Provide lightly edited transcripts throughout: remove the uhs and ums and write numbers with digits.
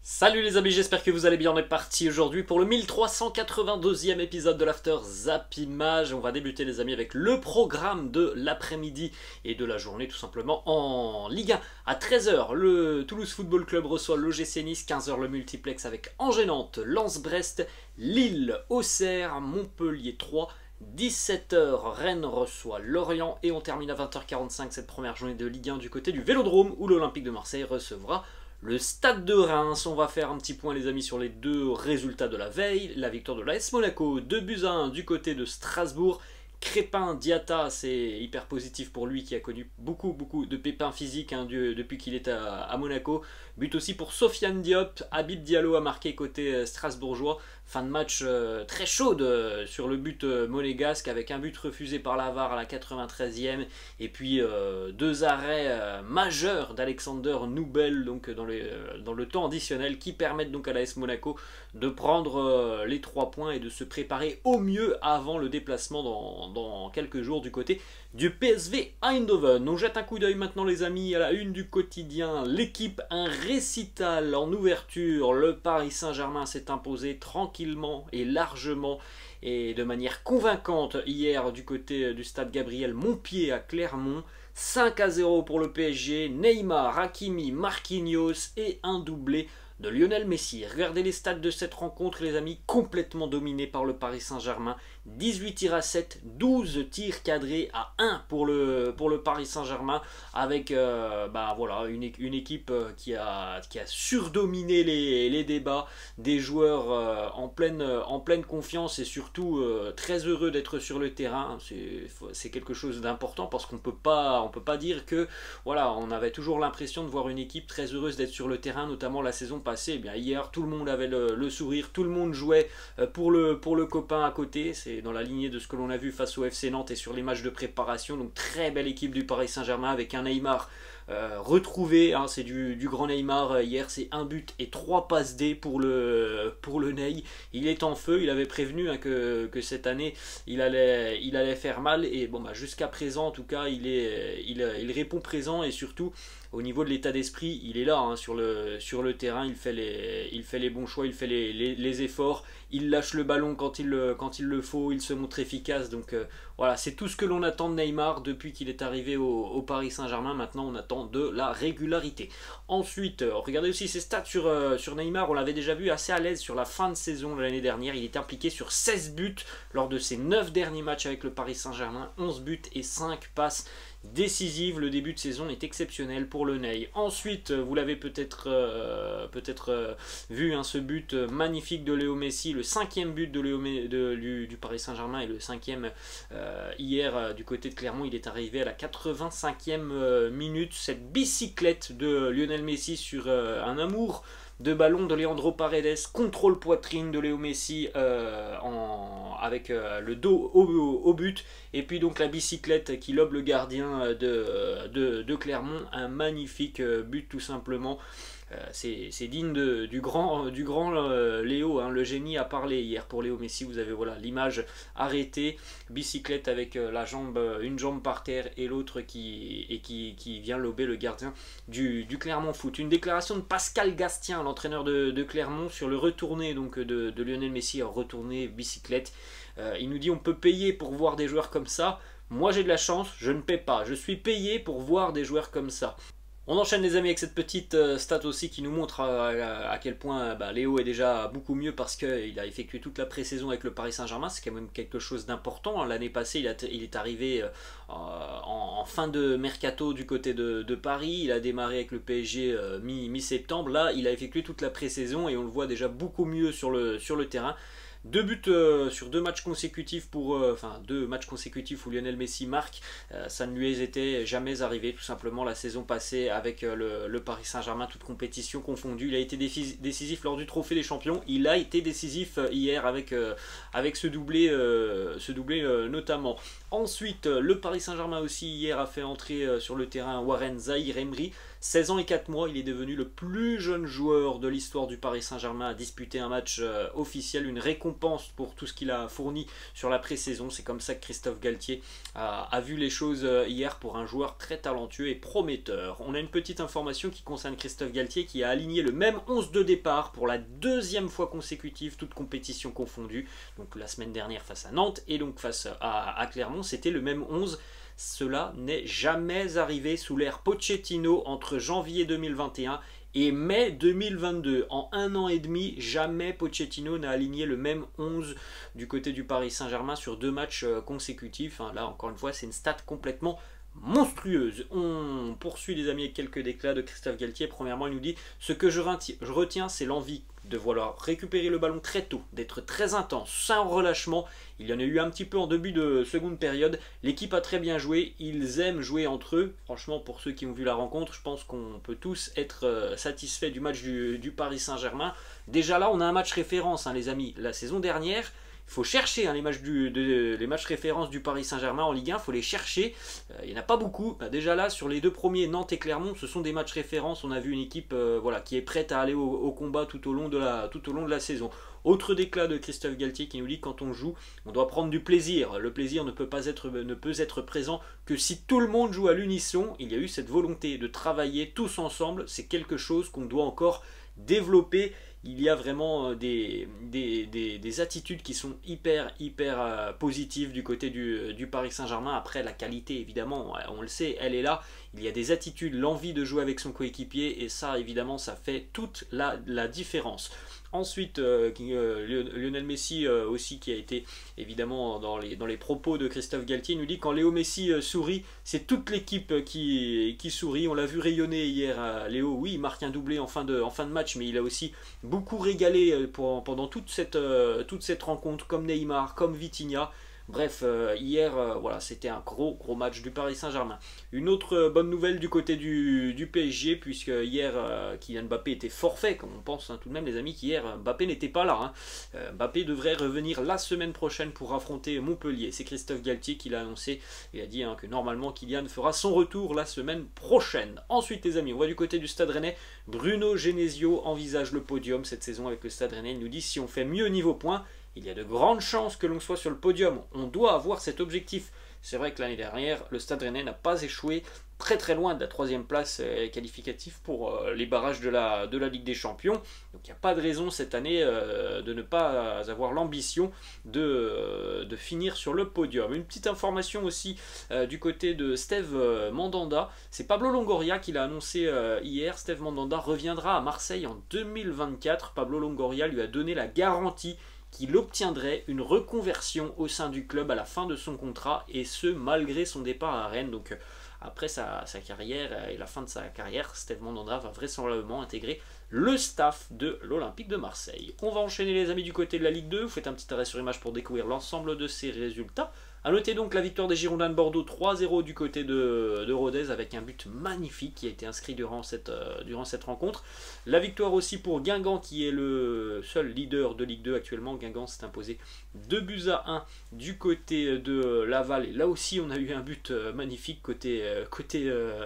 Salut les amis, j'espère que vous allez bien. On est parti aujourd'hui pour le 1382e épisode de l'After Zap Image. On va débuter les amis avec le programme de l'après-midi et de la journée tout simplement en Ligue 1. À 13 h, le Toulouse Football Club reçoit l'OGC Nice, 15 h le multiplex avec Angers-Nantes, Lens-Brest, Lille, Auxerre, Montpellier 3. 17 h, Rennes reçoit Lorient et on termine à 20 h 45 cette première journée de Ligue 1 du côté du Vélodrome où l'Olympique de Marseille recevra le Stade de Reims. On va faire un petit point les amis sur les deux résultats de la veille. La victoire de l'AS Monaco, 2-1 du côté de Strasbourg. Crépin Diatta, c'est hyper positif pour lui qui a connu beaucoup de pépins physiques depuis qu'il est à Monaco. But aussi pour Sofiane Diop, Habib Diallo a marqué côté strasbourgeois. Fin de match très chaude sur le but monégasque avec un but refusé par la VAR à la 93e et puis deux arrêts majeurs d'Alexander Nubel donc, dans le temps additionnel qui permettent donc à l'AS Monaco de prendre les 3 points et de se préparer au mieux avant le déplacement dans quelques jours du côté du PSV Eindhoven. On jette un coup d'œil maintenant les amis à la une du quotidien. L'équipe, un récital en ouverture. Le Paris Saint-Germain s'est imposé tranquillement et largement et de manière convaincante hier du côté du stade Gabriel Montpied à Clermont. 5-0 pour le PSG, Neymar, Hakimi, Marquinhos et un doublé de Lionel Messi. Regardez les stats de cette rencontre les amis, complètement dominée par le Paris Saint-Germain. 18 tirs à 7, 12 tirs cadrés à 1 pour le Paris Saint-Germain avec voilà, une équipe qui a surdominé les débats, des joueurs en pleine confiance et surtout très heureux d'être sur le terrain. C'est quelque chose d'important parce qu'on peut pas dire que voilà, on avait toujours l'impression de voir une équipe très heureuse d'être sur le terrain, notamment la saison passée. Eh bien, hier, tout le monde avait le sourire, tout le monde jouait pour le copain à côté. C'est dans la lignée de ce que l'on a vu face au FC Nantes et sur les matchs de préparation. Donc très belle équipe du Paris Saint-Germain avec un Neymar retrouvé, hein, c'est du grand Neymar. Hier c'est un but et 3 passes D pour le Ney. Il est en feu, il avait prévenu hein, que cette année il allait faire mal et bon bah jusqu'à présent en tout cas il répond présent et surtout au niveau de l'état d'esprit il est là hein, sur le terrain, il fait les bons choix, il fait les efforts, il lâche le ballon quand il le faut, il se montre efficace. Donc voilà, c'est tout ce que l'on attend de Neymar depuis qu'il est arrivé au Paris Saint-Germain. Maintenant on attend de la régularité. Ensuite, regardez aussi ses stats sur Neymar, on l'avait déjà vu assez à l'aise sur la fin de saison de l'année dernière. Il était impliqué sur 16 buts lors de ses 9 derniers matchs avec le Paris Saint-Germain, 11 buts et 5 passes décisive. Le début de saison est exceptionnel pour le Ney. Ensuite, vous l'avez peut-être vu, hein, ce but magnifique de Léo Messi, le 5e but du Paris Saint-Germain et le 5e hier du côté de Clermont. Il est arrivé à la 85e minute. Cette bicyclette de Lionel Messi sur un amour de ballon de Leandro Paredes, contrôle poitrine de Léo Messi avec le dos au but, et puis donc la bicyclette qui lobe le gardien de Clermont. Un magnifique but tout simplement. C'est digne du grand Léo, hein. Le génie a parlé hier pour Léo Messi. Vous avez voilà l'image arrêtée, bicyclette avec une jambe par terre et l'autre qui vient lober le gardien du Clermont Foot. Une déclaration de Pascal Gastien, l'entraîneur de Clermont, sur le retourné donc de Lionel Messi, retourné bicyclette. Il nous dit on peut payer pour voir des joueurs comme ça. Moi j'ai de la chance, je ne paie pas, je suis payé pour voir des joueurs comme ça. On enchaîne les amis avec cette petite stat aussi qui nous montre à quel point Léo est déjà beaucoup mieux parce qu'il a effectué toute la pré-saison avec le Paris Saint-Germain. C'est quand même quelque chose d'important. L'année passée il est arrivé en fin de mercato du côté de Paris. Il a démarré avec le PSG mi-septembre. Là il a effectué toute la pré-saison et on le voit déjà beaucoup mieux sur le terrain. 2 buts sur 2 matchs consécutifs enfin 2 matchs consécutifs où Lionel Messi marque, ça ne lui était jamais arrivé tout simplement la saison passée avec le Paris Saint-Germain, toute compétition confondue. Il a été décisif lors du Trophée des Champions, il a été décisif hier avec ce doublé notamment. Ensuite, le Paris Saint-Germain aussi hier a fait entrer sur le terrain Warren Zaïre Emery. 16 ans et 4 mois, il est devenu le plus jeune joueur de l'histoire du Paris Saint-Germain à disputer un match officiel, une récompense pour tout ce qu'il a fourni sur la pré-saison. C'est comme ça que Christophe Galtier a vu les choses hier pour un joueur très talentueux et prometteur. On a une petite information qui concerne Christophe Galtier qui a aligné le même 11 de départ pour la deuxième fois consécutive, toute compétition confondue. Donc la semaine dernière face à Nantes et donc face à Clermont, c'était le même 11. Cela n'est jamais arrivé sous l'ère Pochettino entre janvier 2021 et mai 2022. En un an et demi, jamais Pochettino n'a aligné le même 11 du côté du Paris Saint-Germain sur 2 matchs consécutifs. Là, encore une fois, c'est une stat complètement monstrueuse. On poursuit les amis avec quelques déclats de Christophe Galtier. Premièrement, il nous dit: ce que je retiens, c'est l'envie de vouloir récupérer le ballon très tôt, d'être très intense, sans relâchement. Il y en a eu un petit peu en début de seconde période. L'équipe a très bien joué, ils aiment jouer entre eux. Franchement, pour ceux qui ont vu la rencontre, je pense qu'on peut tous être satisfaits du match du Paris Saint-Germain. Déjà là, on a un match référence, les amis. La saison dernière, il faut chercher les matchs références du Paris Saint-Germain en Ligue 1, il faut les chercher. Il n'y en a pas beaucoup. Déjà là, sur les 2 premiers, Nantes et Clermont, ce sont des matchs références. On a vu une équipe qui est prête à aller au combat tout au long de la saison. Autre déclat de Christophe Galtier qui nous dit: quand on joue, on doit prendre du plaisir. Le plaisir ne peut être présent que si tout le monde joue à l'unisson. Il y a eu cette volonté de travailler tous ensemble. C'est quelque chose qu'on doit encore développer. Il y a vraiment des attitudes qui sont hyper positives du côté du Paris Saint-Germain. Après, la qualité, évidemment, on le sait, elle est là. Il y a des attitudes, l'envie de jouer avec son coéquipier, et ça, évidemment, ça fait toute la différence. Ensuite, Lionel Messi aussi, qui a été évidemment dans les propos de Christophe Galtier, nous dit: quand Léo Messi sourit, c'est toute l'équipe qui sourit. On l'a vu rayonner hier, Léo. Oui, il marque un doublé en fin de match, mais il a aussi beaucoup régalé pendant toute cette rencontre, comme Neymar, comme Vitinha. Bref, hier, c'était un gros match du Paris Saint-Germain. Une autre bonne nouvelle du côté du PSG, puisque hier, Kylian Mbappé était forfait, comme on pense tout de même, les amis, qu'hier, Mbappé n'était pas là. Mbappé devrait revenir la semaine prochaine pour affronter Montpellier. C'est Christophe Galtier qui l'a annoncé. Il a dit que normalement, Kylian fera son retour la semaine prochaine. Ensuite, les amis, on va du côté du Stade Rennais. Bruno Genesio envisage le podium cette saison avec le Stade Rennais. Il nous dit: si on fait mieux niveau points, il y a de grandes chances que l'on soit sur le podium. On doit avoir cet objectif. C'est vrai que l'année dernière, le Stade Rennais n'a pas échoué, très loin de la 3e place qualificative pour les barrages de la Ligue des Champions. Donc il n'y a pas de raison cette année de ne pas avoir l'ambition de finir sur le podium. Une petite information aussi du côté de Steve Mandanda. C'est Pablo Longoria qui l'a annoncé hier. Steve Mandanda reviendra à Marseille en 2024. Pablo Longoria lui a donné la garantie qu'il obtiendrait une reconversion au sein du club à la fin de son contrat, et ce malgré son départ à Rennes. Donc après sa carrière et la fin de sa carrière, Steve Mandanda va vraisemblablement intégrer le staff de l'Olympique de Marseille. On va enchaîner les amis du côté de la Ligue 2, vous faites un petit arrêt sur image pour découvrir l'ensemble de ces résultats. A noter donc la victoire des Girondins de Bordeaux 3-0 du côté de Rodez, avec un but magnifique qui a été inscrit durant cette rencontre. La victoire aussi pour Guingamp, qui est le seul leader de Ligue 2 actuellement. Guingamp s'est imposé 2-1 du côté de Laval. Et là aussi on a eu un but magnifique côté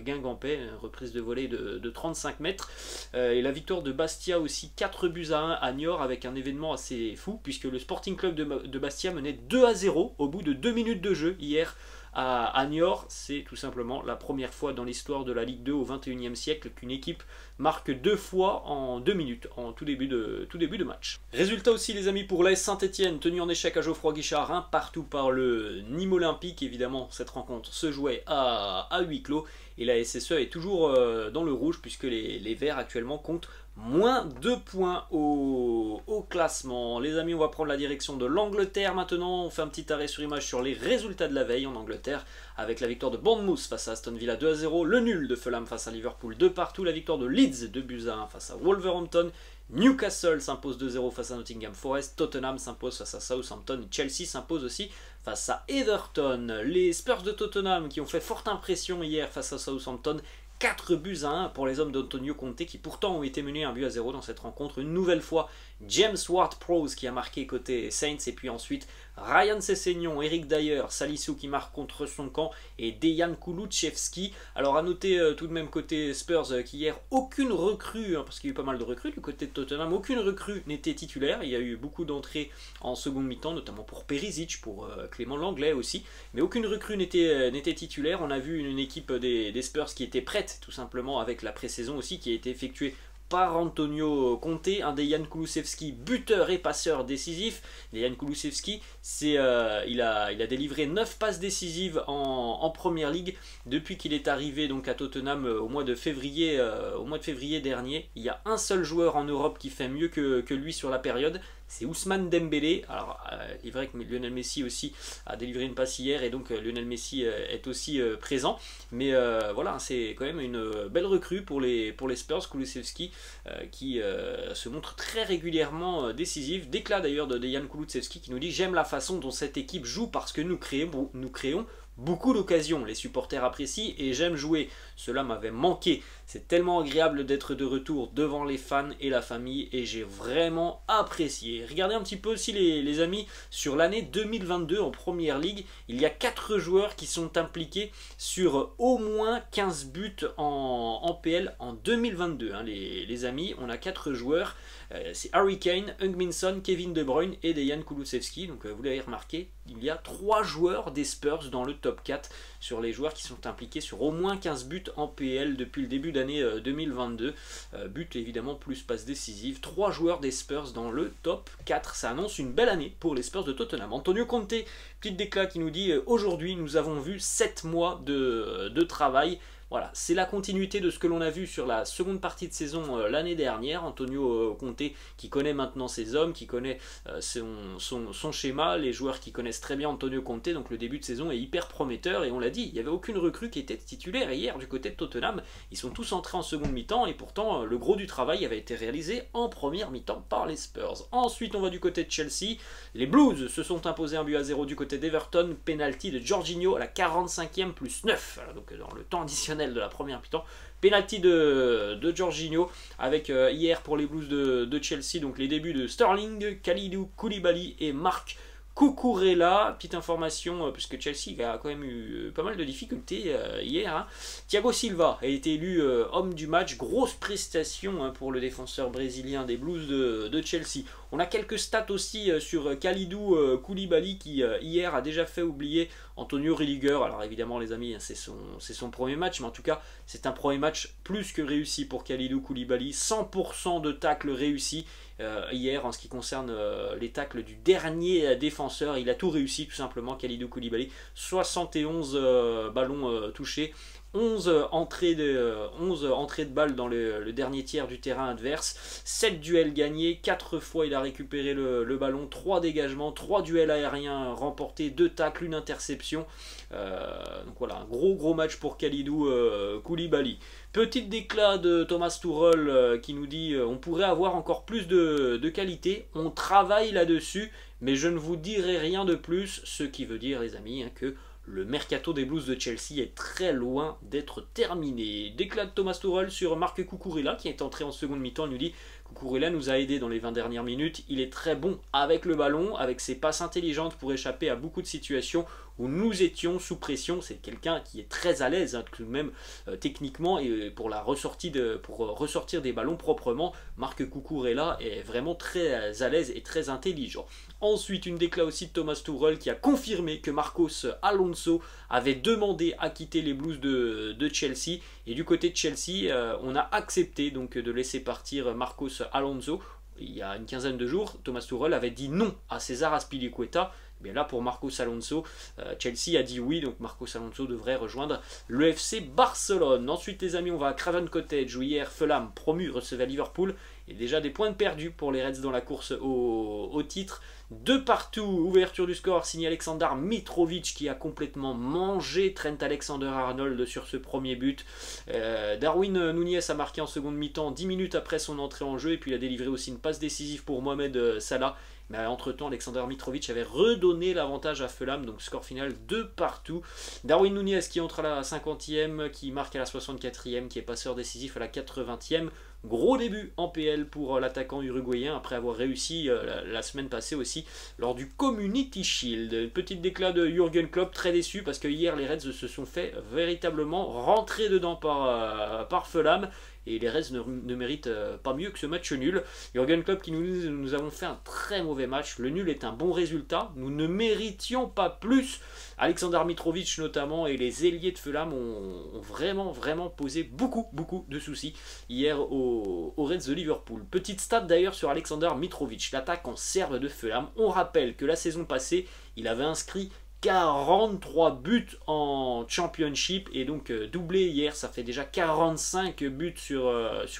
guingampais, une reprise de volée de 35 mètres. Et la victoire de Bastia aussi 4-1 à Niort, avec un événement assez fou, puisque le Sporting Club de Bastia menait 2-0 au bout de 2 minutes de jeu hier à Niort. C'est tout simplement la première fois dans l'histoire de la Ligue 2 au XXIe siècle qu'une équipe marque 2 fois en 2 minutes, en tout début de match. Résultat aussi les amis pour l'AS Saint-Etienne, tenu en échec à Geoffroy Guichard, partout par le Nîmes Olympique. Évidemment, cette rencontre se jouait à huis clos, et la SSE est toujours dans le rouge, puisque les Verts actuellement comptent moins 2 points au classement. Les amis, on va prendre la direction de l'Angleterre maintenant. On fait un petit arrêt sur image sur les résultats de la veille en Angleterre, avec la victoire de Bournemouth face à Aston Villa 2-0, le nul de Fulham face à Liverpool 2-2, la victoire de Leeds 2-1 face à Wolverhampton, Newcastle s'impose 2-0 face à Nottingham Forest, Tottenham s'impose face à Southampton, Chelsea s'impose aussi face à Everton. Les Spurs de Tottenham, qui ont fait forte impression hier face à Southampton, 4-1 pour les hommes d'Antonio Conte qui pourtant ont été menés 1-0 dans cette rencontre. Une nouvelle fois, James Ward-Prowse qui a marqué côté Saints, et puis ensuite Ryan Sessegnon, Eric Dyer, Salisu qui marque contre son camp et Dejan Kulusevski. Alors à noter tout de même côté Spurs qu'hier aucune recrue, parce qu'il y a eu pas mal de recrues du côté de Tottenham, aucune recrue n'était titulaire. Il y a eu beaucoup d'entrées en seconde mi-temps, notamment pour Perisic, pour Clément Langlais aussi, mais aucune recrue n'était titulaire. On a vu une équipe des Spurs qui était prête tout simplement avec la pré-saison aussi, qui a été effectuée par Antonio Conte, un Dejan Kulusevski buteur et passeur décisif. Dejan Kulusevski, il a délivré 9 passes décisives en Première Ligue depuis qu'il est arrivé donc à Tottenham au mois de février dernier. Il y a un seul joueur en Europe qui fait mieux que lui sur la période, c'est Ousmane Dembélé. Alors il est vrai que Lionel Messi aussi a délivré une passe hier, et donc Lionel Messi est aussi présent, mais voilà, c'est quand même une belle recrue pour les Spurs. Kulusevski qui se montre très régulièrement décisif. Déclat d'ailleurs de Dejan Kulusevski qui nous dit: j'aime la façon dont cette équipe joue parce que nous créons beaucoup d'occasions, les supporters apprécient et j'aime jouer, cela m'avait manqué, c'est tellement agréable d'être de retour devant les fans et la famille et j'ai vraiment apprécié. Regardez un petit peu aussi les amis, sur l'année 2022 en Première Ligue, il y a 4 joueurs qui sont impliqués sur au moins 15 buts en PL en 2022, hein, les amis, on a 4 joueurs, c'est Harry Kane, Heung-min Son, Kevin De Bruyne et Dejan Kulusevski, donc vous l'avez remarqué, il y a 3 joueurs des Spurs dans le top 4 sur les joueurs qui sont impliqués sur au moins 15 buts en PL depuis le début d'année 2022. But évidemment plus passes décisives. 3 joueurs des Spurs dans le top 4. Ça annonce une belle année pour les Spurs de Tottenham. Antonio Conte, petite déclat qui nous dit: aujourd'hui nous avons vu 7 mois de travail. Voilà, c'est la continuité de ce que l'on a vu sur la seconde partie de saison l'année dernière. Antonio Conte qui connaît maintenant ses hommes, qui connaît son schéma, les joueurs qui connaissent très bien Antonio Conte, donc le début de saison est hyper prometteur et on l'a dit, il n'y avait aucune recrue qui était titulaire hier du côté de Tottenham. Ils sont tous entrés en seconde mi-temps et pourtant le gros du travail avait été réalisé en première mi-temps par les Spurs. Ensuite on va du côté de Chelsea, les Blues se sont imposés 1-0 du côté d'Everton, penalty de Jorginho à la 45e plus 9, alors, donc dans le temps additionnel de la première mi-temps. Penalty de Jorginho avec hier pour les Blues de Chelsea, donc les débuts de Sterling, Kalidou Koulibaly et Marc Cucurella. Petite information, puisque Chelsea a quand même eu pas mal de difficultés hier. Hein. Thiago Silva a été élu homme du match. Grosse prestation hein, pour le défenseur brésilien des Blues de Chelsea. On a quelques stats aussi sur Kalidou Koulibaly qui hier a déjà fait oublier Antonio Rudiger. Alors évidemment les amis, c'est son premier match, mais en tout cas c'est un premier match plus que réussi pour Kalidou Koulibaly. 100% de tacles réussis hier en ce qui concerne les tacles du dernier défenseur. Il a tout réussi tout simplement, Kalidou Koulibaly. 71 ballons touchés. 11 entrées de balles dans le dernier tiers du terrain adverse, 7 duels gagnés, 4 fois il a récupéré le ballon, 3 dégagements, 3 duels aériens remportés, 2 tacles, 1 interception. Donc voilà, un gros match pour Kalidou Koulibaly. Petite déclat de Thomas Tuchel qui nous dit on pourrait avoir encore plus de qualité, on travaille là-dessus, mais je ne vous dirai rien de plus, ce qui veut dire les amis hein, que le mercato des Blues de Chelsea est très loin d'être terminé. Déclat de Thomas Tuchel sur Marc Cucurella qui est entré en seconde mi-temps. Il nous dit: Cucurella nous a aidé dans les 20 dernières minutes. Il est très bon avec le ballon, avec ses passes intelligentes pour échapper à beaucoup de situations où nous étions sous pression. C'est quelqu'un qui est très à l'aise hein, tout de même techniquement et pour ressortir des ballons proprement. Marc Cucurella est vraiment très à l'aise et très intelligent. Ensuite, une déclat aussi de Thomas Tuchel qui a confirmé que Marcos Alonso avait demandé à quitter les Blues de Chelsea. Et du côté de Chelsea, on a accepté donc de laisser partir Marcos Alonso. Il y a une quinzaine de jours, Thomas Tuchel avait dit non à César Azpilicueta. Mais là, pour Marcos Alonso, Chelsea a dit oui, donc Marcos Alonso devrait rejoindre le FC Barcelone. Ensuite, les amis, on va à Craven Cottage, où hier Fulham, promu, recevait Liverpool. Et déjà des points de perdus pour les Reds dans la course au titre. De partout, ouverture du score signé Alexander Mitrovic qui a complètement mangé Trent Alexander-Arnold sur ce premier but. Darwin Núñez a marqué en seconde mi-temps 10 minutes après son entrée en jeu et puis il a délivré aussi une passe décisive pour Mohamed Salah. Mais entre-temps, Alexander Mitrovic avait redonné l'avantage à Fulham, donc score final de partout. Darwin Núñez qui entre à la 50e, qui marque à la 64e, qui est passeur décisif à la 80e. Gros début en PL pour l'attaquant uruguayen après avoir réussi la semaine passée aussi lors du Community Shield. Petite déclat de Jürgen Klopp, très déçu parce que hier les Reds se sont fait véritablement rentrer dedans par Fulham. Et les Reds ne méritent pas mieux que ce match nul. Jürgen Klopp qui nous avons fait un très mauvais match. Le nul est un bon résultat. Nous ne méritions pas plus. Alexander Mitrovic notamment et les ailiers de Fulham ont vraiment posé beaucoup de soucis hier aux Reds de Liverpool. Petite stat d'ailleurs sur Alexander Mitrovic, l'attaquant serbe de Fulham. On rappelle que la saison passée, il avait inscrit 43 buts en Championship et donc doublé hier, ça fait déjà 45 buts sur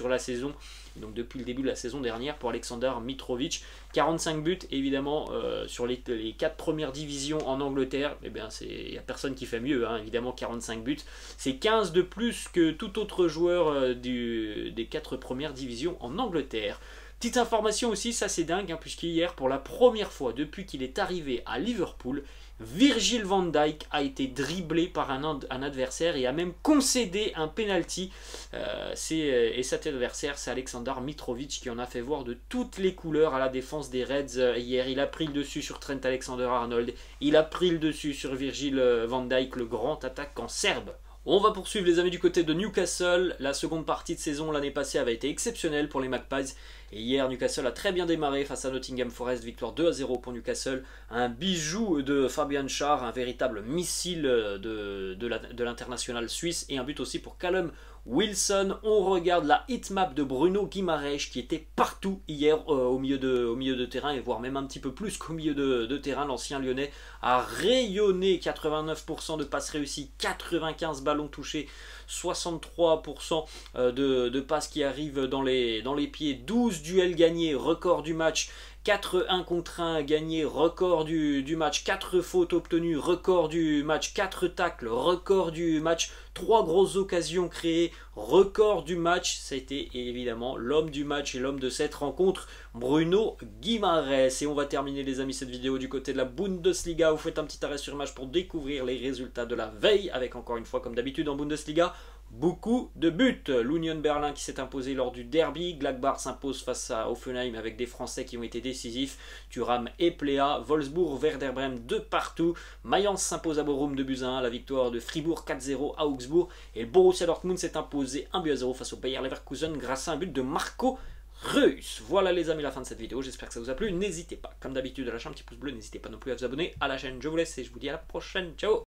la saison, donc depuis le début de la saison dernière pour Alexander Mitrovic. 45 buts évidemment sur les 4 premières divisions en Angleterre, eh bien il n'y a personne qui fait mieux, hein, évidemment 45 buts, c'est 15 de plus que tout autre joueur des 4 premières divisions en Angleterre. Petite information aussi, ça c'est dingue, hein, puisqu'hier, pour la première fois depuis qu'il est arrivé à Liverpool, Virgil van Dijk a été dribblé par un adversaire et a même concédé un penalty. Et cet adversaire, c'est Alexander Mitrovic qui en a fait voir de toutes les couleurs à la défense des Reds hier. Il a pris le dessus sur Trent Alexander-Arnold, il a pris le dessus sur Virgil van Dijk, le grand attaquant serbe. On va poursuivre les amis du côté de Newcastle. La seconde partie de saison l'année passée avait été exceptionnelle pour les Magpies. Et hier, Newcastle a très bien démarré face à Nottingham Forest. Victoire 2-0 pour Newcastle. Un bijou de Fabian Schär, un véritable missile de l'international suisse. Et un but aussi pour Callum Wilson. On regarde la hitmap de Bruno Guimaraes qui était partout hier au milieu de terrain. Et voire même un petit peu plus qu'au milieu de terrain. L'ancien lyonnais a rayonné. 89% de passes réussies, 95 ballons touchés, 63% de passes qui arrivent dans les pieds, 12 duels gagnés, record du match, 4 1 contre 1 gagnés, record du match, 4 fautes obtenues, record du match, 4 tacles, record du match, 3 grosses occasions créées, record du match. Ça a été évidemment l'homme du match et l'homme de cette rencontre, Bruno Guimaraes. Et on va terminer les amis cette vidéo du côté de la Bundesliga. Vous faites un petit arrêt sur image pour découvrir les résultats de la veille avec encore une fois comme d'habitude en Bundesliga beaucoup de buts. L'Union Berlin qui s'est imposé lors du derby. Gladbach s'impose face à Hoffenheim avec des Français qui ont été décisifs. Thuram et Plea. Wolfsburg, Werder Bremen de partout. Mayence s'impose à Bochum 2-1. La victoire de Fribourg 4-0 à Augsbourg. Et le Borussia Dortmund s'est imposé 1-0 face au Bayer Leverkusen grâce à un but de Marco Reus. Voilà les amis, la fin de cette vidéo. J'espère que ça vous a plu. N'hésitez pas, comme d'habitude, à lâcher un petit pouce bleu. N'hésitez pas non plus à vous abonner à la chaîne. Je vous laisse et je vous dis à la prochaine. Ciao!